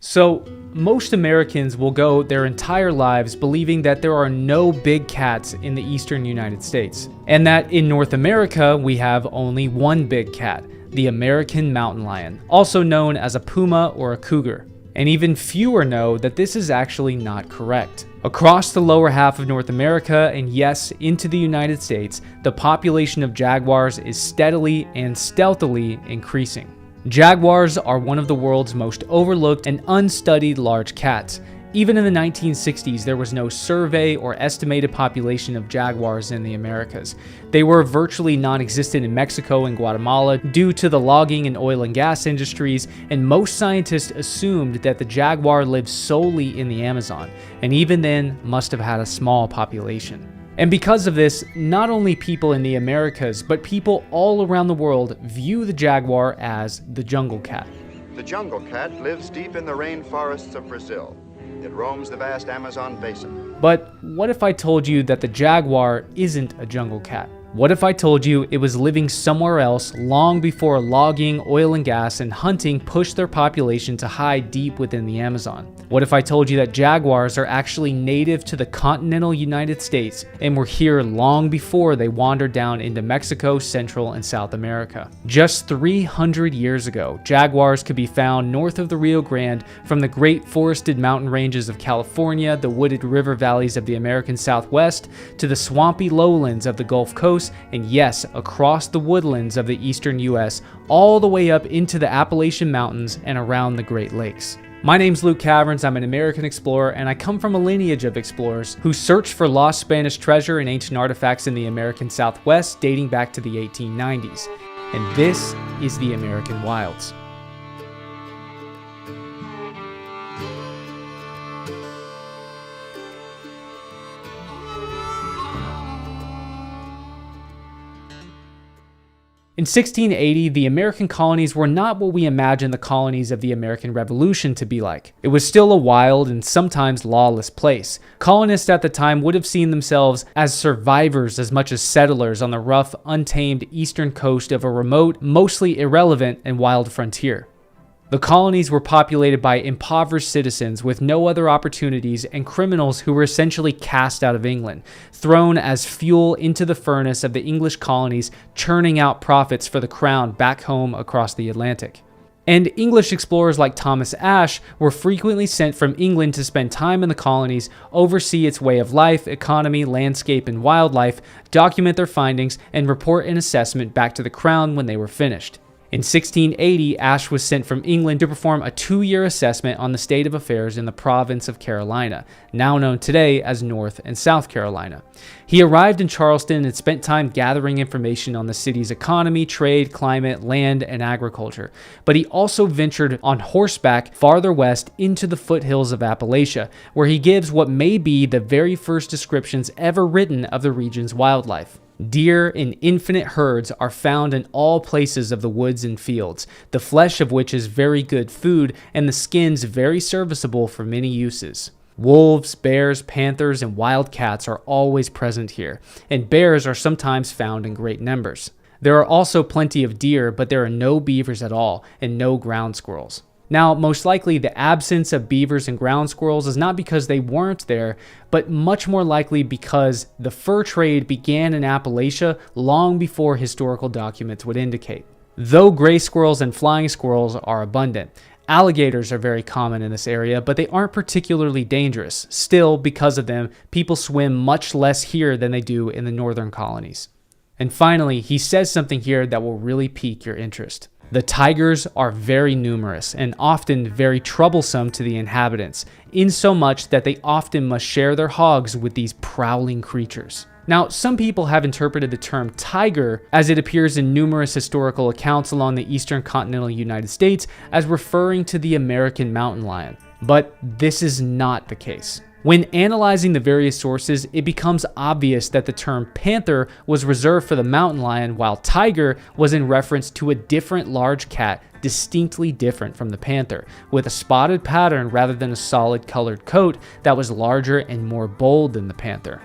So, most Americans will go their entire lives believing that there are no big cats in the eastern United States, and that in North America we have only one big cat, the American mountain lion, also known as a puma or a cougar. And even fewer know that this is actually not correct. Across the lower half of North America, and yes, into the United States, the population of jaguars is steadily and stealthily increasing. Jaguars are one of the world's most overlooked and unstudied large cats. Even in the 1960s, there was no survey or estimated population of jaguars in the Americas. They were virtually non-existent in Mexico and Guatemala due to the logging and oil and gas industries, and most scientists assumed that the jaguar lived solely in the Amazon, and even then must have had a small population. And because of this, not only people in the Americas, but people all around the world view the jaguar as the jungle cat. The jungle cat lives deep in the rainforests of Brazil. It roams the vast Amazon basin. But what if I told you that the jaguar isn't a jungle cat? What if I told you it was living somewhere else long before logging, oil and gas, and hunting pushed their population to hide deep within the Amazon? What if I told you that jaguars are actually native to the continental United States and were here long before they wandered down into Mexico, Central, and South America? Just 300 years ago, jaguars could be found north of the Rio Grande from the great forested mountain ranges of California, the wooded river valleys of the American Southwest, to the swampy lowlands of the Gulf Coast, and yes, across the woodlands of the eastern US, all the way up into the Appalachian Mountains and around the Great Lakes. My name's Luke Caverns, I'm an American explorer, and I come from a lineage of explorers who searched for lost Spanish treasure and ancient artifacts in the American Southwest dating back to the 1890s. And this is the American Wilds. In 1680, the American colonies were not what we imagine the colonies of the American Revolution to be like. It was still a wild and sometimes lawless place. Colonists at the time would have seen themselves as survivors as much as settlers on the rough, untamed eastern coast of a remote, mostly irrelevant, and wild frontier. The colonies were populated by impoverished citizens with no other opportunities and criminals who were essentially cast out of England, thrown as fuel into the furnace of the English colonies, churning out profits for the crown back home across the Atlantic. And English explorers like Thomas Ashe were frequently sent from England to spend time in the colonies, oversee its way of life, economy, landscape, and wildlife, document their findings, and report an assessment back to the crown when they were finished. In 1680, Ashe was sent from England to perform a 2-year assessment on the state of affairs in the province of Carolina, now known today as North and South Carolina. He arrived in Charleston and spent time gathering information on the city's economy, trade, climate, land, and agriculture. But he also ventured on horseback farther west into the foothills of Appalachia, where he gives what may be the very first descriptions ever written of the region's wildlife. Deer in infinite herds are found in all places of the woods and fields, the flesh of which is very good food and the skins very serviceable for many uses. Wolves, bears, panthers, and wild cats are always present here, and bears are sometimes found in great numbers. There are also plenty of deer, but there are no beavers at all, and no ground squirrels. Now, most likely the absence of beavers and ground squirrels is not because they weren't there, but much more likely because the fur trade began in Appalachia long before historical documents would indicate. Though gray squirrels and flying squirrels are abundant, alligators are very common in this area, but they aren't particularly dangerous. Still, because of them, people swim much less here than they do in the northern colonies. And finally, he says something here that will really pique your interest. The tigers are very numerous and often very troublesome to the inhabitants, insomuch that they often must share their hogs with these prowling creatures. Now, some people have interpreted the term tiger, as it appears in numerous historical accounts along the eastern continental United States, as referring to the American mountain lion. But this is not the case. When analyzing the various sources, it becomes obvious that the term panther was reserved for the mountain lion, while tiger was in reference to a different large cat distinctly different from the panther, with a spotted pattern rather than a solid colored coat that was larger and more bold than the panther.